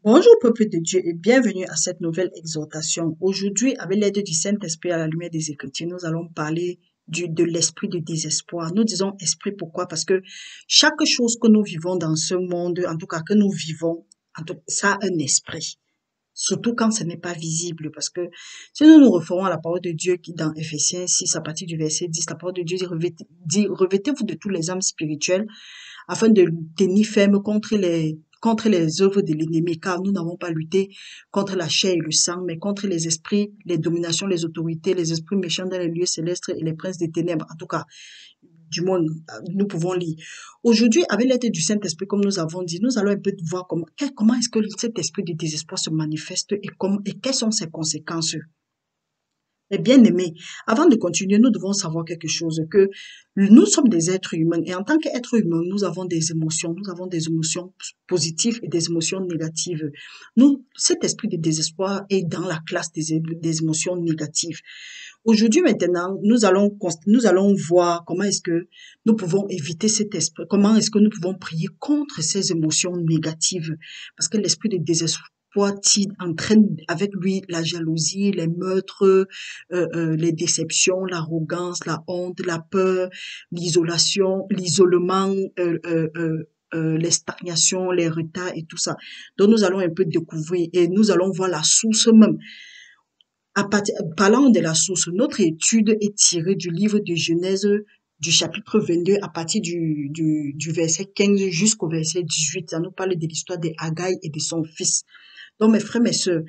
Bonjour peuple de Dieu et bienvenue à cette nouvelle exhortation. Aujourd'hui, avec l'aide du Saint-Esprit à la lumière des Écritures, nous allons parler de l'esprit de désespoir. Nous disons esprit pourquoi? Parce que chaque chose que nous vivons dans ce monde, en tout cas que nous vivons, ça a un esprit. Surtout quand ce n'est pas visible, parce que si nous nous référons à la parole de Dieu qui dans Éphésiens 6 à partir du verset 10, la parole de Dieu dit revêtez-vous de tous les âmes spirituelles afin de tenir ferme contre les œuvres de l'ennemi, car nous n'avons pas lutté contre la chair et le sang, mais contre les esprits, les dominations, les autorités, les esprits méchants dans les lieux célestes et les princes des ténèbres. En tout cas, du monde, nous pouvons lire. Aujourd'hui, avec l'aide du Saint-Esprit, comme nous avons dit, nous allons un peu voir comment est-ce que cet esprit de désespoir se manifeste et quelles sont ses conséquences. Mais bien aimé, avant de continuer, nous devons savoir quelque chose, que nous sommes des êtres humains et en tant qu'êtres humains, nous avons des émotions positives et des émotions négatives. Cet esprit de désespoir est dans la classe des émotions négatives. Aujourd'hui, maintenant, nous allons voir comment est-ce que nous pouvons éviter cet esprit, comment est-ce que nous pouvons prier contre ces émotions négatives, parce que l'esprit de désespoir entraîne avec lui la jalousie, les meurtres, les déceptions, l'arrogance, la honte, la peur, l'isolement, les stagnations, les retards et tout ça. Donc nous allons un peu découvrir et nous allons voir la source même. Parlant de la source, notre étude est tirée du livre de Genèse du chapitre 22 à partir du verset 15 jusqu'au verset 18. Ça nous parle de l'histoire d'Agaï et de son fils. Donc, mes frères, mes sœurs,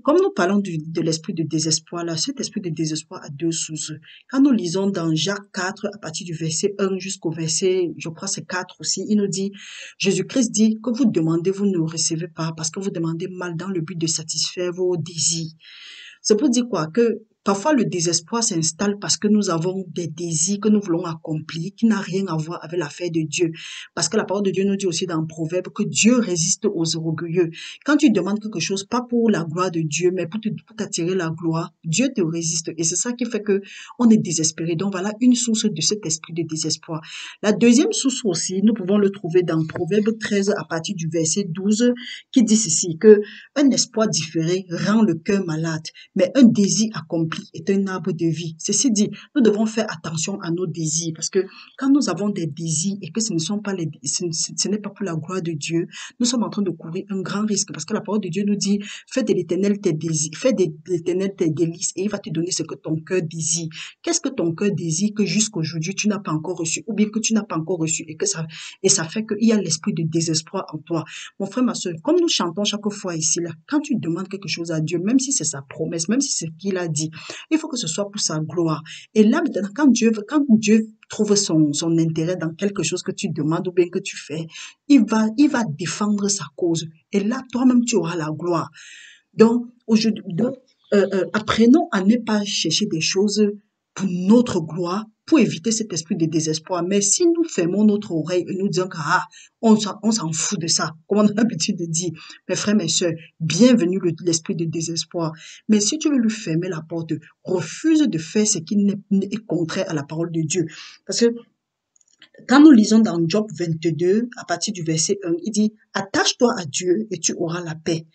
comme nous parlons de l'esprit de désespoir, là, cet esprit de désespoir a deux sources. Quand nous lisons dans Jacques 4, à partir du verset 1 jusqu'au verset, je crois c'est 4 aussi, il nous dit, Jésus-Christ dit que vous demandez, vous ne recevez pas parce que vous demandez mal dans le but de satisfaire vos désirs. C'est pour dire quoi? Que parfois le désespoir s'installe parce que nous avons des désirs que nous voulons accomplir qui n'a rien à voir avec l'affaire de Dieu. Parce que la parole de Dieu nous dit aussi dans le Proverbe que Dieu résiste aux orgueilleux. Quand tu demandes quelque chose, pas pour la gloire de Dieu, mais pour t'attirer la gloire, Dieu te résiste. Et c'est ça qui fait que on est désespéré. Donc voilà une source de cet esprit de désespoir. La deuxième source aussi, nous pouvons le trouver dans Proverbe 13 à partir du verset 12 qui dit ceci, que un espoir différé rend le cœur malade, mais un désir accompli est un arbre de vie. Ceci dit, nous devons faire attention à nos désirs parce que quand nous avons des désirs et que ce n'est pas pour la gloire de Dieu, nous sommes en train de courir un grand risque parce que la parole de Dieu nous dit, fais de l'Éternel tes désirs, fais de l'Éternel tes délices et il va te donner ce que ton cœur désire. Qu'est-ce que ton cœur désire que jusqu'aujourd'hui tu n'as pas encore reçu ou bien que tu n'as pas encore reçu et ça fait qu'il y a l'esprit de désespoir en toi. Mon frère, ma soeur, comme nous chantons chaque fois ici, là, quand tu demandes quelque chose à Dieu, même si c'est sa promesse, même si c'est ce qu'il a dit, il faut que ce soit pour sa gloire. Et là, maintenant, quand Dieu trouve son intérêt dans quelque chose que tu demandes ou bien que tu fais, il va défendre sa cause. Et là, toi-même, tu auras la gloire. Donc, aujourd'hui, apprenons à ne pas chercher des choses pour notre gloire, pour éviter cet esprit de désespoir. Mais si nous fermons notre oreille et nous disons que on s'en fout de ça, comme on a l'habitude de dire, mes frères, mes sœurs, bienvenue l'esprit de désespoir. Mais si tu veux lui fermer la porte, refuse de faire ce qui est contraire à la parole de Dieu. Parce que quand nous lisons dans Job 22, à partir du verset 1, il dit, attache-toi à Dieu et tu auras la paix.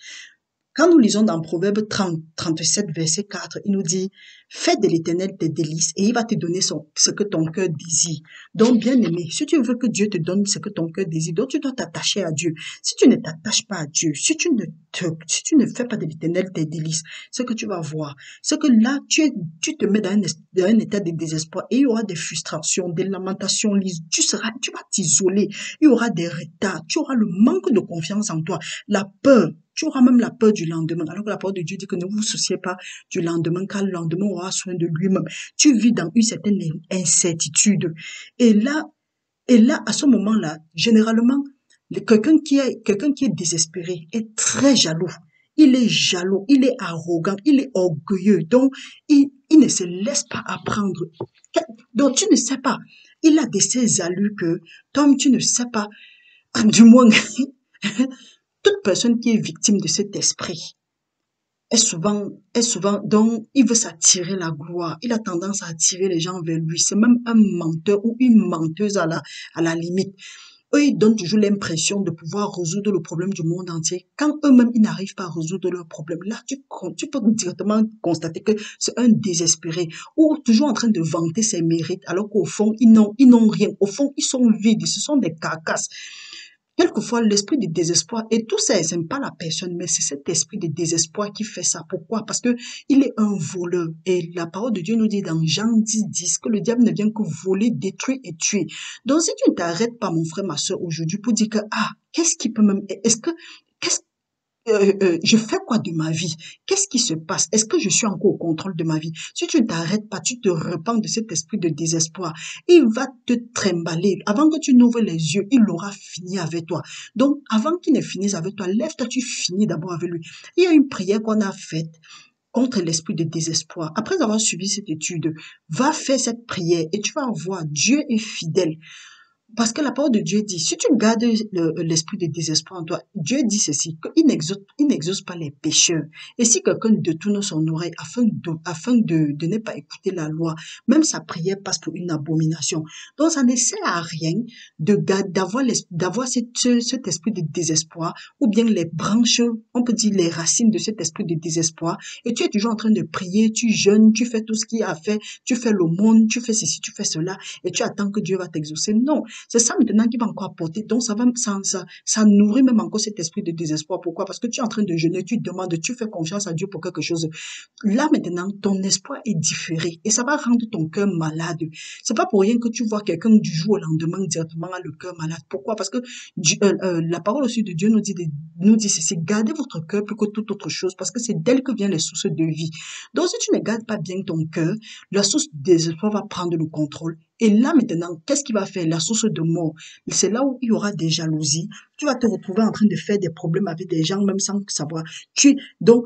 Quand nous lisons dans Proverbe 37, verset 4, il nous dit, fais de l'Éternel tes délices et il va te donner ce que ton cœur désire. Donc, bien aimé, si tu veux que Dieu te donne ce que ton cœur désire, donc tu dois t'attacher à Dieu. Si tu ne t'attaches pas à Dieu, si tu ne fais pas de l'Éternel tes délices, ce que tu vas voir, c'est que là, tu te mets dans un état de désespoir et il y aura des frustrations, des lamentations, tu vas t'isoler, il y aura des retards, tu auras le manque de confiance en toi, la peur. Tu auras même la peur du lendemain. Alors que la parole de Dieu dit que ne vous souciez pas du lendemain, car le lendemain aura soin de lui-même. Tu vis dans une certaine incertitude. Et là, à ce moment-là, généralement, quelqu'un qui est désespéré est très jaloux. Il est jaloux, il est arrogant, il est orgueilleux. Donc, il ne se laisse pas apprendre. Donc, tu ne sais pas. Il a de ces allures que, toi, tu ne sais pas. Du moins, toute personne qui est victime de cet esprit est souvent, donc, il veut s'attirer la gloire. Il a tendance à attirer les gens vers lui. C'est même un menteur ou une menteuse à la limite. Eux, ils donnent toujours l'impression de pouvoir résoudre le problème du monde entier. Quand eux-mêmes, ils n'arrivent pas à résoudre leur problème, là, tu peux directement constater que c'est un désespéré ou toujours en train de vanter ses mérites, alors qu'au fond, ils n'ont rien. Au fond, ils sont vides. Ce sont des carcasses. Quelquefois, l'esprit de désespoir, et tout ça, ce n'est pas la personne, mais c'est cet esprit de désespoir qui fait ça. Pourquoi? Parce que il est un voleur. Et la parole de Dieu nous dit dans Jean 10, que le diable ne vient que voler, détruire et tuer. Donc, si tu ne t'arrêtes pas, mon frère, ma soeur, aujourd'hui, pour dire que, qu'est-ce qui peut même, est-ce que, qu'est-ce je fais quoi de ma vie? Qu'est-ce qui se passe? Est-ce que je suis encore au contrôle de ma vie? Si tu ne t'arrêtes pas, tu te repens de cet esprit de désespoir. Il va te trimballer. Avant que tu n'ouvres les yeux, il aura fini avec toi. Donc, avant qu'il ne finisse avec toi, lève-toi, tu finis d'abord avec lui. Il y a une prière qu'on a faite contre l'esprit de désespoir. Après avoir suivi cette étude, va faire cette prière et tu vas voir, Dieu est fidèle. Parce que la parole de Dieu dit, si tu gardes l'esprit de désespoir en toi, Dieu dit ceci, qu'il n'exauce pas les pécheurs. Et si quelqu'un détourne son oreille afin de ne pas écouter la loi, même sa prière passe pour une abomination. Donc ça ne sert à rien d'avoir cet esprit de désespoir, ou bien les branches, on peut dire les racines de cet esprit de désespoir, et tu es toujours en train de prier, tu jeûnes, tu fais tout ce qu'il y a à faire, tu fais l'aumône, tu fais ceci, tu fais cela, et tu attends que Dieu va t'exaucer. Non. C'est ça maintenant qui va encore apporter. Donc, ça nourrit même encore cet esprit de désespoir. Pourquoi? Parce que tu es en train de jeûner, tu demandes, tu fais confiance à Dieu pour quelque chose. Là, maintenant, ton espoir est différé et ça va rendre ton cœur malade. C'est pas pour rien que tu vois quelqu'un du jour au lendemain directement a le cœur malade. Pourquoi? Parce que la parole aussi de Dieu nous dit ceci, gardez votre cœur plus que toute autre chose parce que c'est d'elle que viennent les sources de vie. Donc, si tu ne gardes pas bien ton cœur, la source de désespoir va prendre le contrôle. Et là, maintenant, qu'est-ce qu'il va faire? La source de mort. C'est là où il y aura des jalousies. Tu vas te retrouver en train de faire des problèmes avec des gens, même sans savoir. Donc,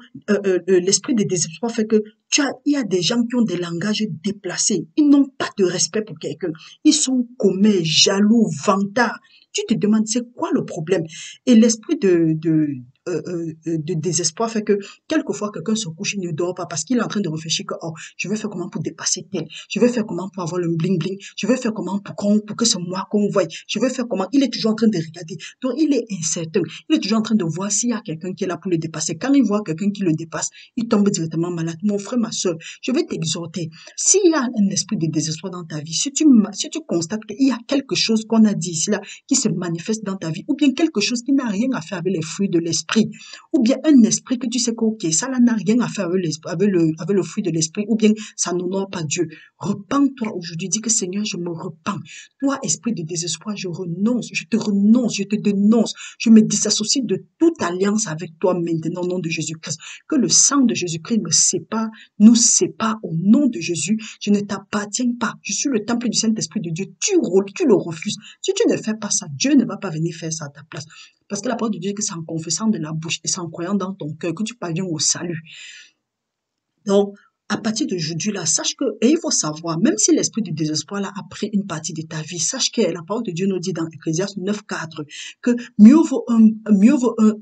l'esprit de désespoir fait que il y a des gens qui ont des langages déplacés. Ils n'ont pas de respect pour quelqu'un. Ils sont commets, jaloux, vantards. Tu te demandes, c'est quoi le problème? Et l'esprit de désespoir fait que quelquefois quelqu'un se couche, il ne dort pas parce qu'il est en train de réfléchir que oh, je vais faire comment pour dépasser tel, je vais faire comment pour avoir le bling bling, je vais faire comment pour que c'est moi qu'on voie, je vais faire comment, il est toujours en train de regarder, donc il est incertain, il est toujours en train de voir s'il y a quelqu'un qui est là pour le dépasser. Quand il voit quelqu'un qui le dépasse, il tombe directement malade. Mon frère, ma soeur, je vais t'exhorter, s'il y a un esprit de désespoir dans ta vie, si tu constates qu'il y a quelque chose qu'on a dit ici là qui se manifeste dans ta vie, ou bien quelque chose qui n'a rien à faire avec les fruits de l'esprit, ou bien un esprit que tu sais que ok, ça là n'a rien à faire avec le fruit de l'esprit, ou bien ça n'honore pas Dieu. Repends-toi aujourd'hui, dis que Seigneur, je me repens. Toi, esprit de désespoir, je renonce, je te renonce, je te dénonce, je me disassocie de toute alliance avec toi maintenant au nom de Jésus-Christ. Que le sang de Jésus-Christ me sépare, nous sépare au nom de Jésus. Je ne t'appartiens pas. Je suis le temple du Saint-Esprit de Dieu. Tu le refuses. Si tu ne fais pas ça, Dieu ne va pas venir faire ça à ta place. Parce que la parole de Dieu dit que c'est en confessant de la bouche et c'est en croyant dans ton cœur que tu parviens au salut. Donc, à partir d'aujourd'hui, là, sache que, et il faut savoir, même si l'esprit du désespoir, là, a pris une partie de ta vie, sache que la parole de Dieu nous dit dans Ecclésiaste 9:4 que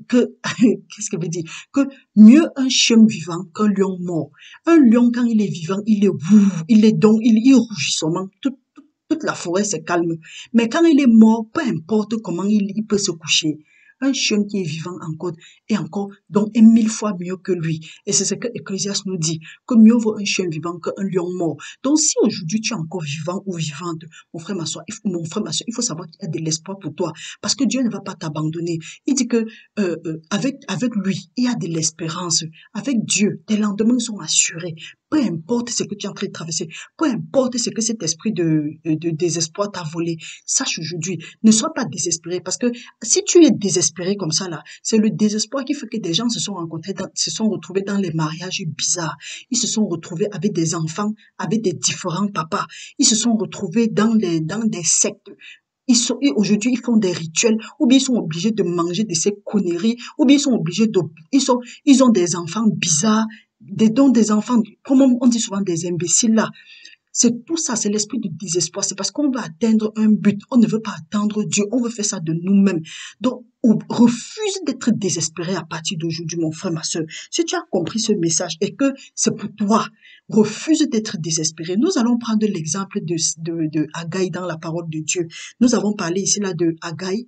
qu'est-ce que veut dire? Que mieux un chien vivant qu'un lion mort. Un lion, quand il est vivant, il rougit seulement. Toute la forêt se calme. Mais quand il est mort, peu importe comment il peut se coucher. Un chien qui est vivant encore et encore, donc est 1000 fois mieux que lui. Et c'est ce que Ecclésiaste nous dit, que mieux vaut un chien vivant qu'un lion mort. Donc si aujourd'hui tu es encore vivant ou vivante, mon frère, ma soeur, il faut savoir qu'il y a de l'espoir pour toi. Parce que Dieu ne va pas t'abandonner. Il dit que avec lui, il y a de l'espérance. Avec Dieu, tes lendemains sont assurés. Peu importe ce que tu es en train de traverser, peu importe ce que cet esprit de désespoir t'a volé, sache aujourd'hui, ne sois pas désespéré parce que si tu es désespéré comme ça là, c'est le désespoir qui fait que des gens se sont retrouvés dans les mariages bizarres. Ils se sont retrouvés avec des enfants, avec des différents papas. Ils se sont retrouvés dans des sectes. Aujourd'hui, ils font des rituels, ou bien ils sont obligés de manger de ces conneries, ou bien ils sont obligés ils ont des enfants bizarres, des enfants, comme on dit souvent des imbéciles là. C'est tout ça, c'est l'esprit de désespoir. C'est parce qu'on veut atteindre un but. On ne veut pas atteindre Dieu. On veut faire ça de nous-mêmes. Donc, on refuse d'être désespéré à partir d'aujourd'hui, mon frère, ma soeur. Si tu as compris ce message et que c'est pour toi, refuse d'être désespéré. Nous allons prendre l'exemple de Haggai dans la parole de Dieu. Nous avons parlé ici là de Haggai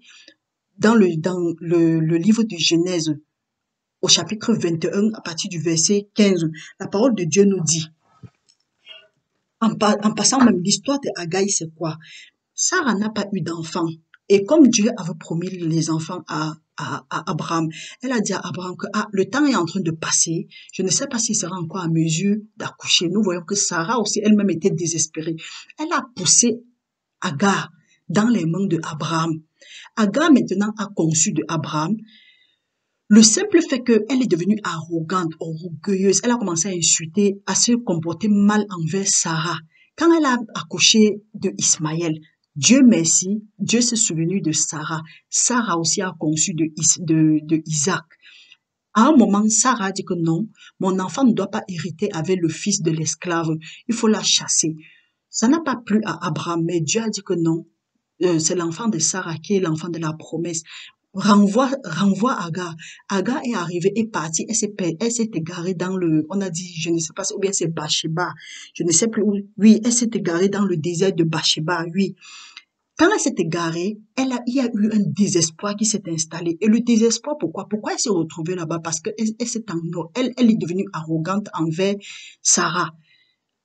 dans le livre de Genèse au chapitre 21 à partir du verset 15. La parole de Dieu nous dit, en passant même l'histoire de Haggai, c'est quoi? Sarah n'a pas eu d'enfant. Et comme Dieu avait promis les enfants à Abraham, elle a dit à Abraham que le temps est en train de passer. Je ne sais pas s'il sera encore à mesure d'accoucher. Nous voyons que Sarah aussi elle-même était désespérée. Elle a poussé Agar dans les mains de Abraham. Agar maintenant a conçu de Abraham. Le simple fait qu'elle est devenue arrogante, orgueilleuse, elle a commencé à insulter, à se comporter mal envers Sarah. Quand elle a accouché de Ismaël, Dieu merci, Dieu s'est souvenu de Sarah. Sarah aussi a conçu de Isaac. À un moment, Sarah a dit que non, mon enfant ne doit pas hériter avec le fils de l'esclave. Il faut la chasser. Ça n'a pas plu à Abraham, mais Dieu a dit que non. C'est l'enfant de Sarah qui est l'enfant de la promesse. Renvoie Agar. Agar est arrivée, est partie, elle s'est égarée dans on a dit, je ne sais pas, ou bien c'est Bathsheba, je ne sais plus où, oui, elle s'est égarée dans le désert de Bathsheba, oui. Quand elle s'est égarée, il y a eu un désespoir qui s'est installé. Et le désespoir, pourquoi? Pourquoi elle s'est retrouvée là-bas? Parce que elle est devenue arrogante envers Sarah.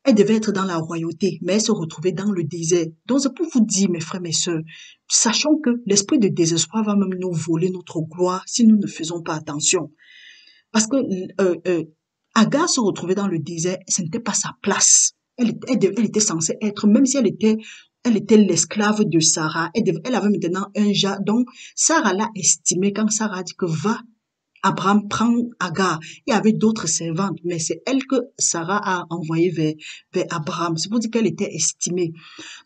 Elle devait être dans la royauté, mais elle se retrouvait dans le désert. Donc, c'est pour vous dire, mes frères, mes sœurs, sachons que l'esprit de désespoir va même nous voler notre gloire si nous ne faisons pas attention. Parce que Agar se retrouvait dans le désert, ce n'était pas sa place. Elle était censée être, même si elle était l'esclave de Sarah. Elle avait maintenant un jas. Donc, Sarah l'a estimé quand Sarah a dit que va. Abraham prend Agar. Il y avait d'autres servantes, mais c'est elle que Sarah a envoyée vers Abraham. C'est pour dire qu'elle était estimée.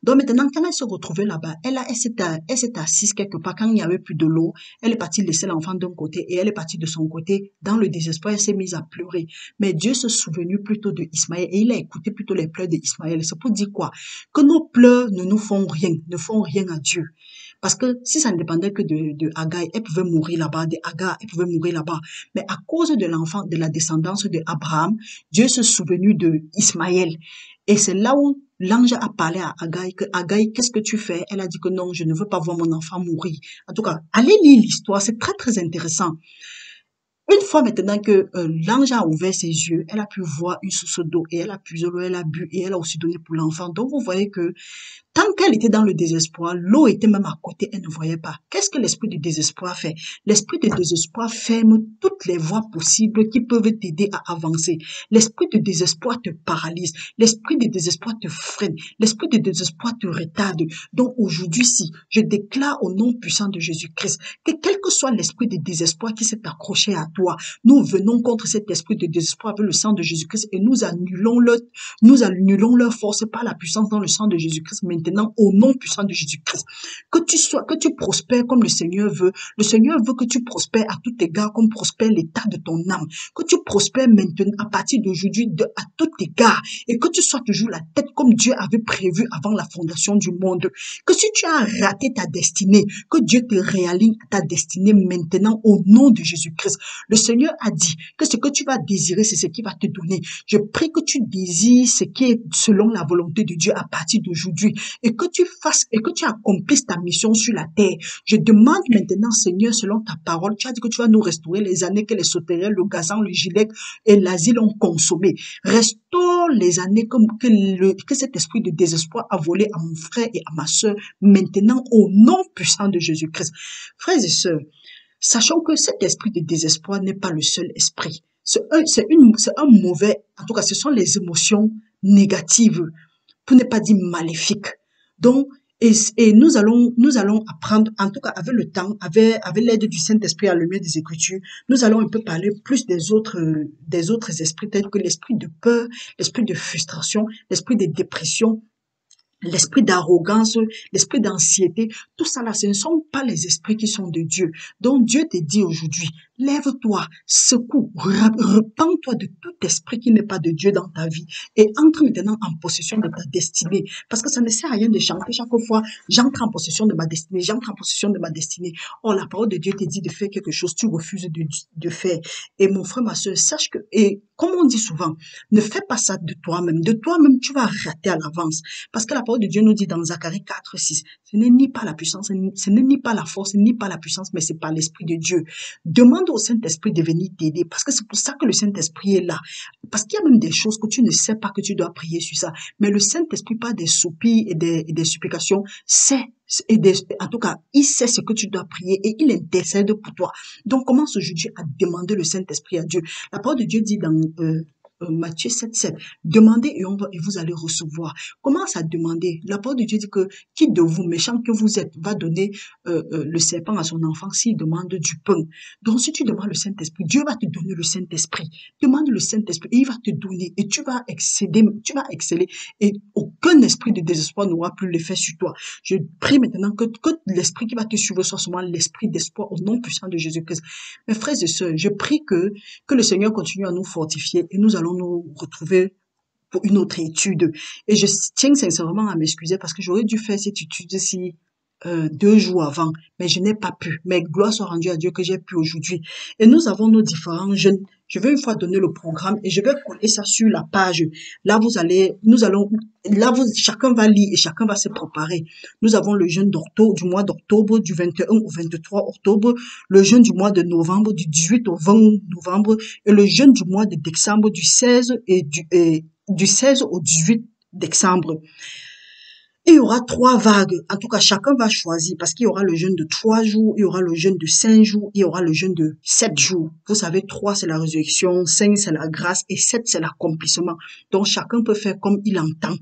Donc maintenant, quand elle se retrouvait là-bas, elle s'est assise quelque part quand il n'y avait plus de l'eau. Elle est partie laisser l'enfant d'un côté et elle est partie de son côté. Dans le désespoir, elle s'est mise à pleurer. Mais Dieu se souvenu plutôt de Ismaël et il a écouté plutôt les pleurs d'Ismaël. C'est pour dire quoi? Que nos pleurs ne nous font rien, ne font rien à Dieu. Parce que si ça ne dépendait que de Agar, elle pouvait mourir là-bas, de Agar, elle pouvait mourir là-bas. Mais à cause de l'enfant, de la descendance de Abraham, Dieu se souvenu de Ismaël. Et c'est là où l'ange a parlé à Agar, que Agar, qu'est-ce que tu fais? Elle a dit que non, je ne veux pas voir mon enfant mourir. En tout cas, allez lire l'histoire, c'est très très intéressant. Une fois maintenant que l'ange a ouvert ses yeux, elle a pu voir une source d'eau et elle a pu l'eau, elle a bu et elle a aussi donné pour l'enfant. Donc vous voyez que tant qu'elle était dans le désespoir, l'eau était même à côté, elle ne voyait pas. Qu'est-ce que l'esprit du désespoir fait? L'esprit du désespoir ferme toutes les voies possibles qui peuvent t'aider à avancer. L'esprit du désespoir te paralyse. L'esprit du désespoir te freine. L'esprit du désespoir te retarde. Donc aujourd'hui, si je déclare au nom puissant de Jésus-Christ que quel que soit l'esprit de désespoir qui s'est accroché à toi, nous venons contre cet esprit de désespoir avec le sang de Jésus-Christ et nous annulons leur force par la puissance dans le sang de Jésus-Christ maintenant au nom puissant de Jésus-Christ. Que tu prospères comme le Seigneur veut. Le Seigneur veut que tu prospères à tout égard comme prospère l'état de ton âme. Que tu prospères maintenant à partir d'aujourd'hui à tout égard et que tu sois toujours la tête comme Dieu avait prévu avant la fondation du monde. Que si tu as raté ta destinée, que Dieu te réaligne à ta destinée maintenant au nom de Jésus-Christ. Le Seigneur a dit que ce que tu vas désirer, c'est ce qu'il va te donner. Je prie que tu désires ce qui est selon la volonté de Dieu à partir d'aujourd'hui et que tu fasses et que tu accomplisses ta mission sur la terre. Je demande maintenant, Seigneur, selon ta parole, tu as dit que tu vas nous restaurer les années que les sauterelles, le gazan, le gilet et l'asile ont consommé. Restaure les années que cet esprit de désespoir a volé à mon frère et à ma sœur maintenant au nom puissant de Jésus-Christ. Frères et sœurs, sachons que cet esprit de désespoir n'est pas le seul esprit. C'est un mauvais, en tout cas, ce sont les émotions négatives, pour ne pas dire maléfiques. Donc, et nous allons apprendre, en tout cas avec le temps, avec l'aide du Saint-Esprit à la lumière des Écritures, nous allons un peu parler plus des autres esprits, tels que l'esprit de peur, l'esprit de frustration, l'esprit de dépression, l'esprit d'arrogance, l'esprit d'anxiété, tout ça là, ce ne sont pas les esprits qui sont de Dieu. Donc Dieu te dit aujourd'hui, lève-toi, secoue, repens-toi de tout esprit qui n'est pas de Dieu dans ta vie et entre maintenant en possession de ta destinée. Parce que ça ne sert à rien de chanter chaque fois, j'entre en possession de ma destinée, j'entre en possession de ma destinée. Or, la parole de Dieu te dit de faire quelque chose, tu refuses de faire. Et mon frère, ma soeur, sache que, et comme on dit souvent, ne fais pas ça de toi-même. De toi-même, tu vas rater à l'avance. Parce que la parole de Dieu nous dit dans Zacharie 4:6, ce n'est ni pas la puissance, ce n'est ni pas la force, ni pas la puissance, mais c'est par l'Esprit de Dieu. Demande au Saint-Esprit de venir t'aider, parce que c'est pour ça que le Saint-Esprit est là. Parce qu'il y a même des choses que tu ne sais pas que tu dois prier sur ça. Mais le Saint-Esprit, par des soupirs et des supplications, sait, en tout cas, il sait ce que tu dois prier et il intercède pour toi. Donc, commence aujourd'hui à demander le Saint-Esprit à Dieu. La parole de Dieu dit dans Matthieu 7:7, demandez et vous allez recevoir. Commence à demander. La parole de Dieu dit que qui de vous, méchant que vous êtes, va donner le serpent à son enfant s'il demande du pain. Donc si tu demandes le Saint-Esprit, Dieu va te donner le Saint-Esprit. Demande le Saint-Esprit et il va te donner et tu vas exceller et aucun esprit de désespoir n'aura plus l'effet sur toi. Je prie maintenant que l'esprit qui va te suivre soit seulement l'esprit d'espoir au nom puissant de Jésus-Christ. Mes frères et sœurs, je prie que le Seigneur continue à nous fortifier et nous allons nous retrouver pour une autre étude. Et je tiens sincèrement à m'excuser parce que j'aurais dû faire cette étude-ci 2 jours avant, mais je n'ai pas pu. Mais gloire soit rendue à Dieu que j'ai pu aujourd'hui. Et nous avons nos différents jeunes. Je vais une fois donner le programme et je vais coller ça sur la page. Là, chacun va lire et chacun va se préparer. Nous avons le jeûne du mois d'octobre, du 21 au 23 octobre, le jeûne du mois de novembre, du 18 au 20 novembre, et le jeûne du mois de décembre, du 16 au 18 décembre. Il y aura 3 vagues. En tout cas, chacun va choisir parce qu'il y aura le jeûne de 3 jours, il y aura le jeûne de 5 jours, il y aura le jeûne de 7 jours. Vous savez, 3 c'est la résurrection, 5 c'est la grâce et 7 c'est l'accomplissement. Donc, chacun peut faire comme il entend.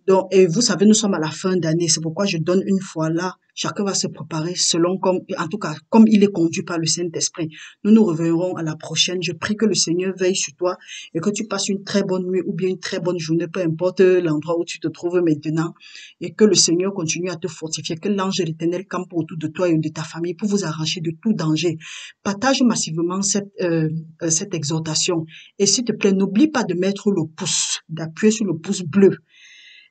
Donc, et vous savez, nous sommes à la fin d'année. C'est pourquoi je donne une fois là. Chacun va se préparer selon en tout cas, comme il est conduit par le Saint-Esprit. Nous nous reverrons à la prochaine. Je prie que le Seigneur veille sur toi et que tu passes une très bonne nuit ou bien une très bonne journée, peu importe l'endroit où tu te trouves maintenant. Et que le Seigneur continue à te fortifier, que l'ange de l'Éternel campe autour de toi et de ta famille pour vous arracher de tout danger. Partage massivement cette exhortation. Et s'il te plaît, n'oublie pas de mettre le pouce, d'appuyer sur le pouce bleu.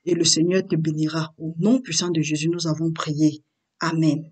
Et le Seigneur te bénira. Au nom puissant de Jésus, nous avons prié. Amen.